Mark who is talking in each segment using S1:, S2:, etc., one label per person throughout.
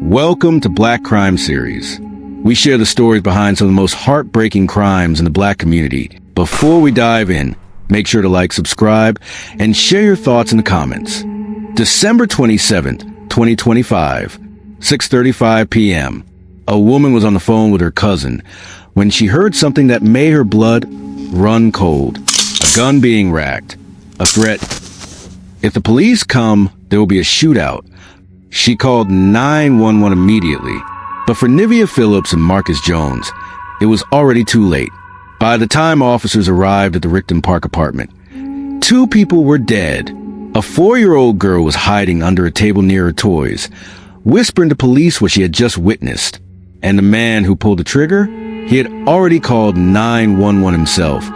S1: Welcome to Black Crime Series. We share the stories behind some of the most heartbreaking crimes in the Black community. Before we dive in, make sure to like, subscribe, and share your thoughts in the comments. December 27th, 2025, 6:35 p.m. A woman was on the phone with her cousin when she heard something that made her blood run cold. A gun being racked. A threat. If the police come, there will be a shootout. She called 911 immediately. But for Nivia Phillips and Marcus Jones, it was already too late. By the time officers arrived at the Richton Park apartment, 2 people were dead. A 4-year-old girl was hiding under a table near her toys, whispering to police what she had just witnessed. And the man who pulled the trigger, he had already called 911 himself,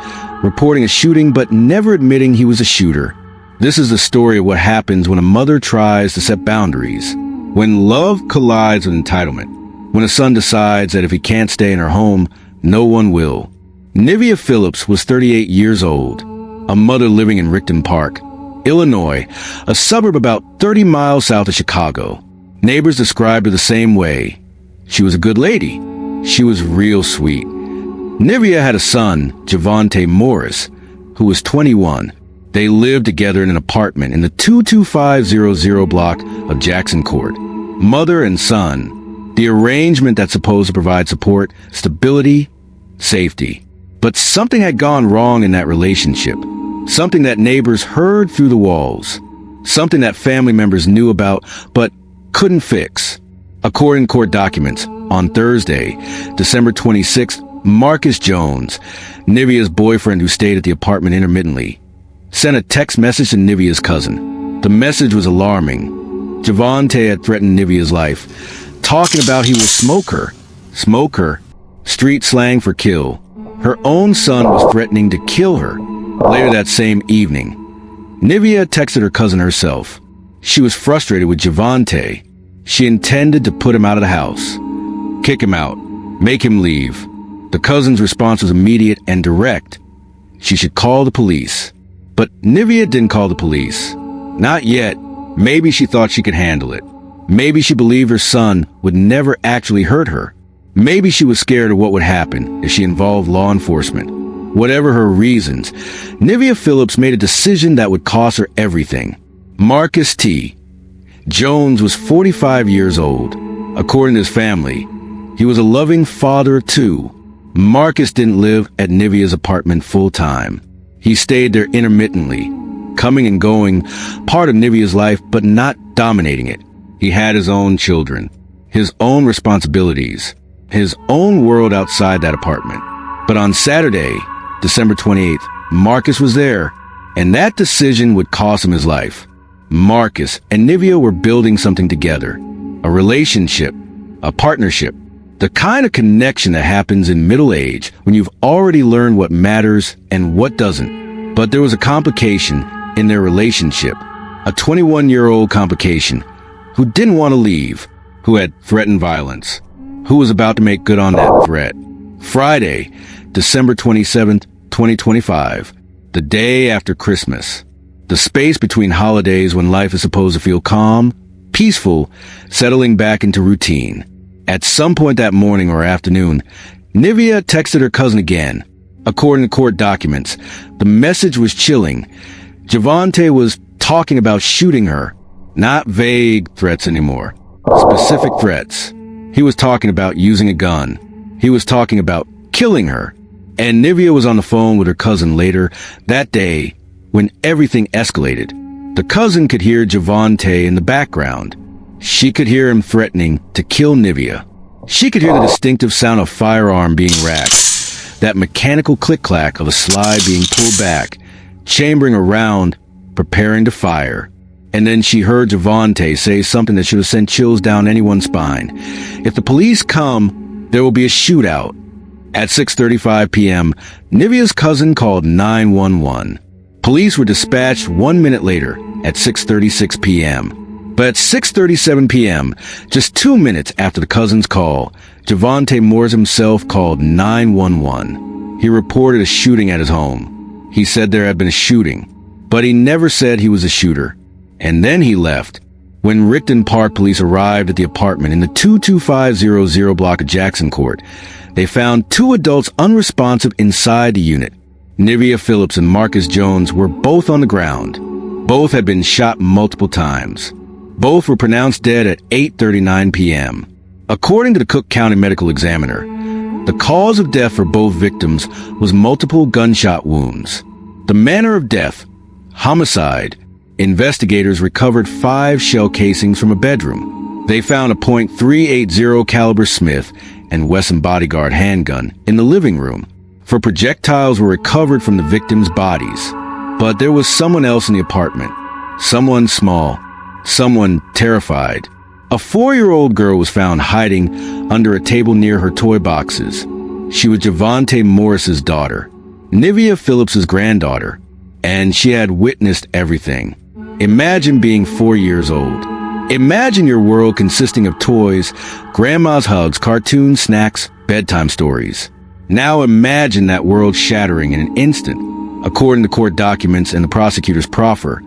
S1: reporting a shooting but never admitting he was a shooter. This is the story of what happens when a mother tries to set boundaries, when love collides with entitlement, when a son decides that if he can't stay in her home, no one will. Nivia Phillips was 38 years old, a mother living in Richton Park, Illinois, a suburb about 30 miles south of Chicago. Neighbors described her the same way. She was a good lady. She was real sweet. Nivia had a son, Javonte Morris, who was 21. They lived together in an apartment in the 22500 block of Jackson Court. Mother and son, the arrangement that's supposed to provide support, stability, safety. But something had gone wrong in that relationship. Something that neighbors heard through the walls. Something that family members knew about but couldn't fix. According to court documents, on Thursday, December 26th, Marcus Jones, Nivia's boyfriend who stayed at the apartment intermittently, sent a text message to Nivia's cousin. The message was alarming. Javonte had threatened Nivia's life, talking about he will smoke her. Smoke her. Street slang for kill. Her own son was threatening to kill her. Later that same evening, Nivia texted her cousin herself. She was frustrated with Javonte. She intended to put him out of the house. Kick him out. Make him leave. The cousin's response was immediate and direct. She should call the police. But Nivia didn't call the police. Not yet. Maybe she thought she could handle it. Maybe she believed her son would never actually hurt her. Maybe she was scared of what would happen if she involved law enforcement. Whatever her reasons, Nivia Phillips made a decision that would cost her everything. Marcus T. Jones was 45 years old. According to his family, he was a loving father of 2. Marcus didn't live at Nivia's apartment full-time. He stayed there intermittently, coming and going, part of Nivia's life, but not dominating it. He had his own children, his own responsibilities, his own world outside that apartment. But on Saturday, December 28th, Marcus was there, and that decision would cost him his life. Marcus and Nivia were building something together, a relationship, a partnership, the kind of connection that happens in middle age when you've already learned what matters and what doesn't. But there was a complication in their relationship, a 21-year-old complication, who didn't want to leave, who had threatened violence, who was about to make good on that threat. Friday, December 27th, 2025, the day after Christmas. The space between holidays when life is supposed to feel calm, peaceful, settling back into routine. At some point that morning or afternoon, Nivia texted her cousin again. According to court documents, the message was chilling. Javonte was talking about shooting her. Not vague threats anymore. Specific threats. He was talking about using a gun. He was talking about killing her. And Nivia was on the phone with her cousin later that day when everything escalated. The cousin could hear Javonte in the background. She could hear him threatening to kill Nivia. She could hear the distinctive sound of firearm being racked, that mechanical click-clack of a slide being pulled back, chambering around, preparing to fire. And then she heard Javonte say something that should have sent chills down anyone's spine. If the police come, there will be a shootout. At 6:35 p.m., Nivia's cousin called 911. Police were dispatched 1 minute later at 6:36 p.m. But at 6:37 p.m., just 2 minutes after the cousin's call, Javonte Morris himself called 911. He reported a shooting at his home. He said there had been a shooting, but he never said he was a shooter. And then he left. When Richton Park police arrived at the apartment in the 22500 block of Jackson Court, they found two adults unresponsive inside the unit. Nivia Phillips and Marcus Jones were both on the ground. Both had been shot multiple times. Both were pronounced dead at 8:39 p.m. According to the Cook County Medical Examiner, the cause of death for both victims was multiple gunshot wounds. The manner of death, homicide. Investigators recovered 5 shell casings from a bedroom. They found a .380 caliber Smith & Wesson bodyguard handgun in the living room. Projectiles were recovered from the victims' bodies. But there was someone else in the apartment. Someone small. Someone terrified. A 4-year-old girl was found hiding under a table near her toy boxes. She was Javonte Morris's daughter, Nivia Phillips's granddaughter, and she had witnessed everything. Imagine being 4 years old. Imagine your world consisting of toys, grandma's hugs, cartoons, snacks, bedtime stories. Now imagine that world shattering in an instant. According to court documents and the prosecutor's proffer,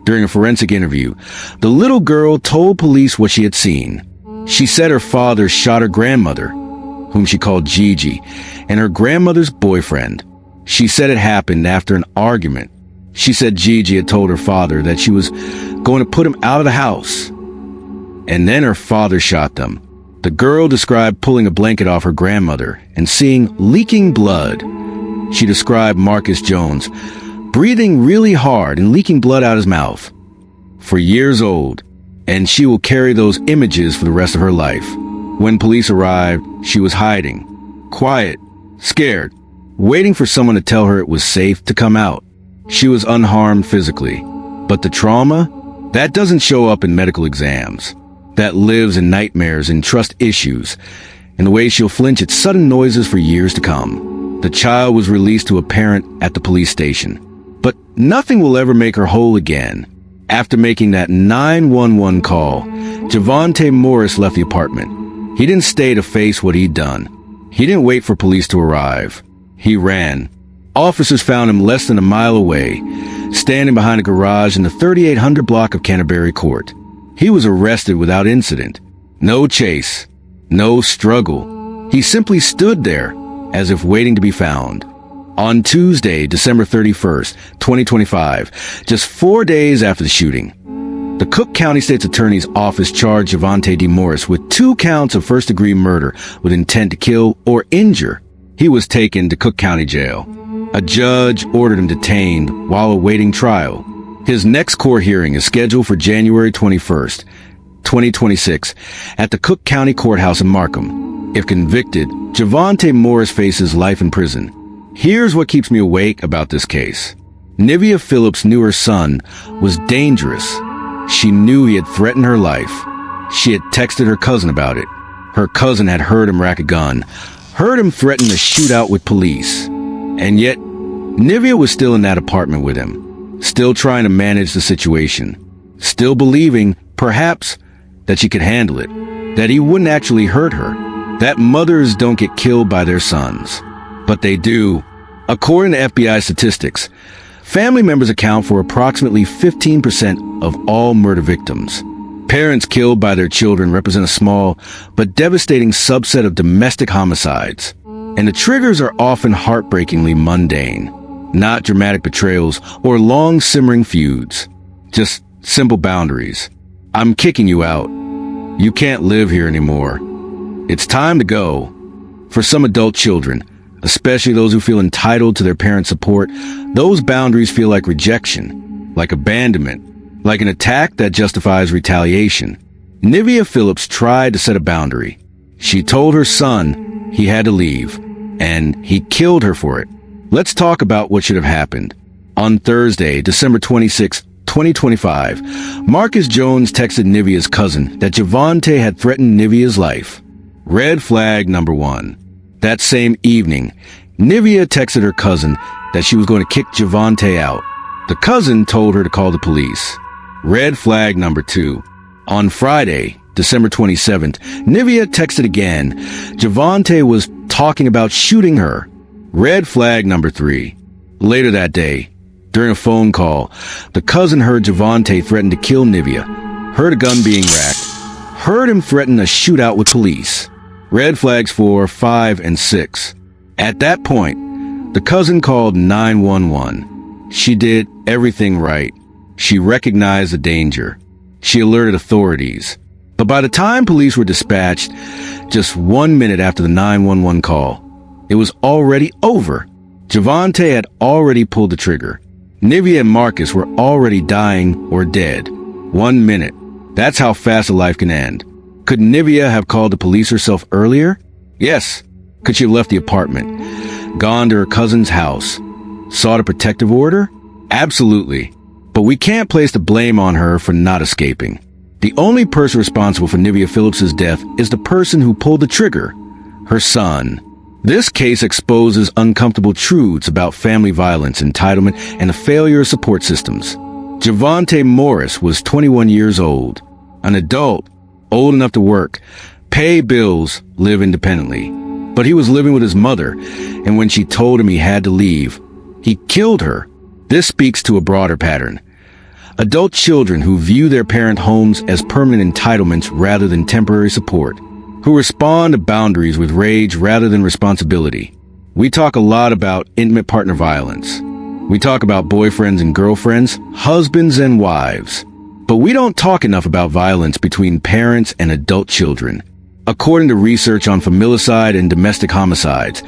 S1: during a forensic interview, the little girl told police what she had seen. She said her father shot her grandmother, whom she called Gigi, and her grandmother's boyfriend. She said it happened after an argument. She said Gigi had told her father that she was going to put him out of the house. And then her father shot them. The girl described pulling a blanket off her grandmother and seeing leaking blood. She described Marcus Jones breathing really hard and leaking blood out his mouth. 4 years old, and she will carry those images for the rest of her life. When police arrived, she was hiding, quiet, scared, waiting for someone to tell her it was safe to come out. She was unharmed physically, but the trauma, that doesn't show up in medical exams. That lives in nightmares and trust issues, and the way she'll flinch at sudden noises for years to come. The child was released to a parent at the police station, but nothing will ever make her whole again. After making that 911 call, Javonte Morris left the apartment. He didn't stay to face what he'd done. He didn't wait for police to arrive. He ran. Officers found him less than a mile away, standing behind a garage in the 3800 block of Canterbury Court. He was arrested without incident. No chase. No struggle. He simply stood there, as if waiting to be found. On Tuesday, December 31st, 2025, just 4 days after the shooting, the Cook County State's Attorney's Office charged Javonte T. Morris with 2 counts of first-degree murder with intent to kill or injure. He was taken to Cook County Jail. A judge ordered him detained while awaiting trial. His next court hearing is scheduled for January 21st, 2026, at the Cook County Courthouse in Markham. If convicted, Javonte Morris faces life in prison. Here's what keeps me awake about this case. Nivia Phillips knew her son was dangerous. She knew he had threatened her life. She had texted her cousin about it. Her cousin had heard him rack a gun, heard him threaten a shootout with police. And yet, Nivia was still in that apartment with him, still trying to manage the situation, still believing, perhaps, that she could handle it, that he wouldn't actually hurt her, that mothers don't get killed by their sons. But they do. According to FBI statistics, family members account for approximately 15% of all murder victims. Parents killed by their children represent a small but devastating subset of domestic homicides. And the triggers are often heartbreakingly mundane, not dramatic betrayals or long simmering feuds, just simple boundaries. I'm kicking you out. You can't live here anymore. It's time to go. For some adult children, especially those who feel entitled to their parents' support, those boundaries feel like rejection, like abandonment, like an attack that justifies retaliation. Nivia Phillips tried to set a boundary. She told her son he had to leave, and he killed her for it. Let's talk about what should have happened. On Thursday, December 26, 2025, Marcus Jones texted Nivia's cousin that Javonte had threatened Nivia's life. Red flag number 1. That same evening, Nivia texted her cousin that she was going to kick Javonte out. The cousin told her to call the police. Red flag number 2. On Friday, December 27th, Nivia texted again. Javonte was talking about shooting her. Red flag number 3. Later that day, during a phone call, the cousin heard Javonte threaten to kill Nivia, heard a gun being racked, heard him threaten a shootout with police. Red flags 4, 5, and 6. At that point, the cousin called 911. She did everything right. She recognized the danger. She alerted authorities. But by the time police were dispatched, just 1 minute after the 911 call, it was already over. Javonte had already pulled the trigger. Nivia and Marcus were already dying or dead. 1 minute. That's how fast a life can end. Could Nivia have called the police herself earlier? Yes. Could she have left the apartment, gone to her cousin's house, sought a protective order? Absolutely. But we can't place the blame on her for not escaping. The only person responsible for Nivia Phillips' death is the person who pulled the trigger, her son. This case exposes uncomfortable truths about family violence, entitlement, and the failure of support systems. Javonte Morris was 21 years old, an adult, old enough to work, pay bills, live independently. But he was living with his mother, and when she told him he had to leave, he killed her. This speaks to a broader pattern. Adult children who view their parent homes as permanent entitlements rather than temporary support, who respond to boundaries with rage rather than responsibility. We talk a lot about intimate partner violence. We talk about boyfriends and girlfriends, husbands and wives. But we don't talk enough about violence between parents and adult children. According to research on familicide and domestic homicides,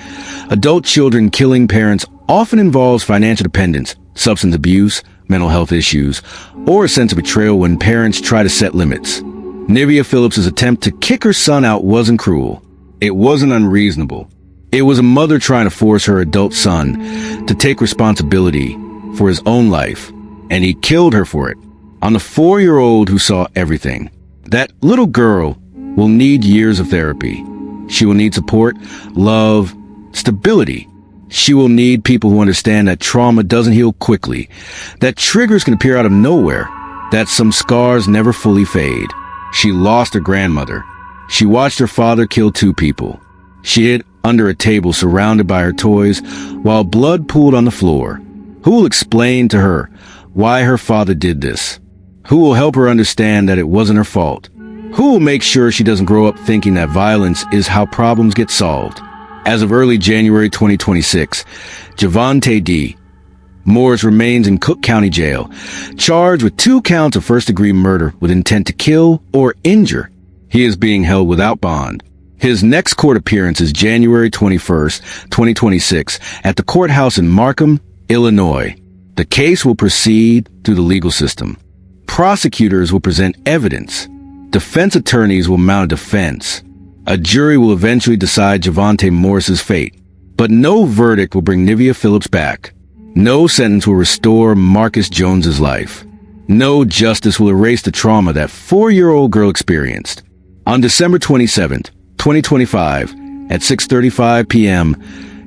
S1: adult children killing parents often involves financial dependence, substance abuse, mental health issues, or a sense of betrayal when parents try to set limits. Nivia Phillips' attempt to kick her son out wasn't cruel. It wasn't unreasonable. It was a mother trying to force her adult son to take responsibility for his own life, and he killed her for it. On the 4-year-old who saw everything. That little girl will need years of therapy. She will need support, love, stability. She will need people who understand that trauma doesn't heal quickly, that triggers can appear out of nowhere, that some scars never fully fade. She lost her grandmother. She watched her father kill 2 people. She hid under a table surrounded by her toys while blood pooled on the floor. Who will explain to her why her father did this? Who will help her understand that it wasn't her fault? Who will make sure she doesn't grow up thinking that violence is how problems get solved? As of early January 2026, Javonte T. Morris remains in Cook County Jail, charged with 2 counts of first-degree murder with intent to kill or injure. He is being held without bond. His next court appearance is January 21st, 2026, at the courthouse in Markham, Illinois. The case will proceed through the legal system. Prosecutors will present evidence. Defense attorneys will mount a defense. A jury will eventually decide Javonte Morris's fate. But no verdict will bring Nivia Phillips back. No sentence will restore Marcus Jones's life. No justice will erase the trauma that 4-year-old girl experienced. On December 27th, 2025, at 6:35 p.m.,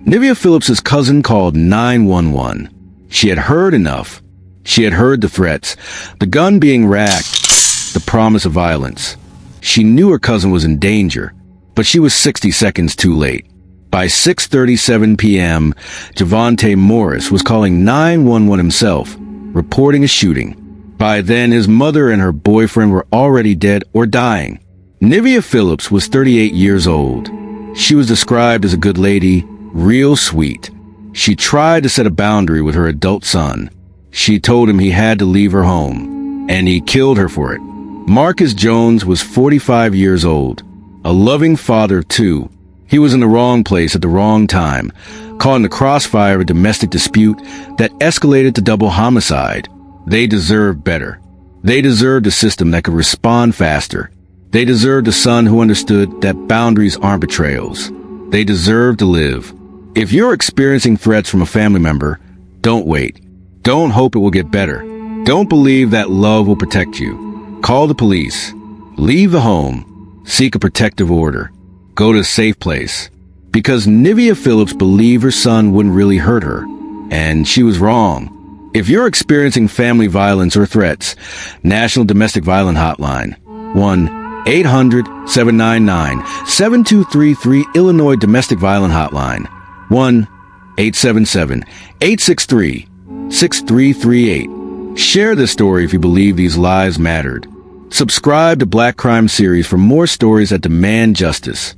S1: Nivia Phillips' cousin called 911. She had heard enough. She had heard the threats, the gun being racked, the promise of violence. She knew her cousin was in danger, but she was 60 seconds too late. By 6:37 p.m., Javonte Morris was calling 911 himself, reporting a shooting. By then, his mother and her boyfriend were already dead or dying. Nivia Phillips was 38 years old. She was described as a good lady, real sweet. She tried to set a boundary with her adult son. She told him he had to leave her home, and he killed her for it. Marcus Jones was 45 years old, a loving father of 2. He was in the wrong place at the wrong time, caught in the crossfire of a domestic dispute that escalated to double homicide. They deserved better. They deserved a system that could respond faster. They deserved a son who understood that boundaries aren't betrayals. They deserved to live. If you're experiencing threats from a family member, don't wait. Don't hope it will get better. Don't believe that love will protect you. Call the police. Leave the home. Seek a protective order. Go to a safe place. Because Nivia Phillips believed her son wouldn't really hurt her. And she was wrong. If you're experiencing family violence or threats, National Domestic Violence Hotline, 1-800-799-7233 Illinois Domestic Violence Hotline, 1-877-863-6338. Share this story if you believe these lives mattered. Subscribe to Black Crime Series for more stories that demand justice.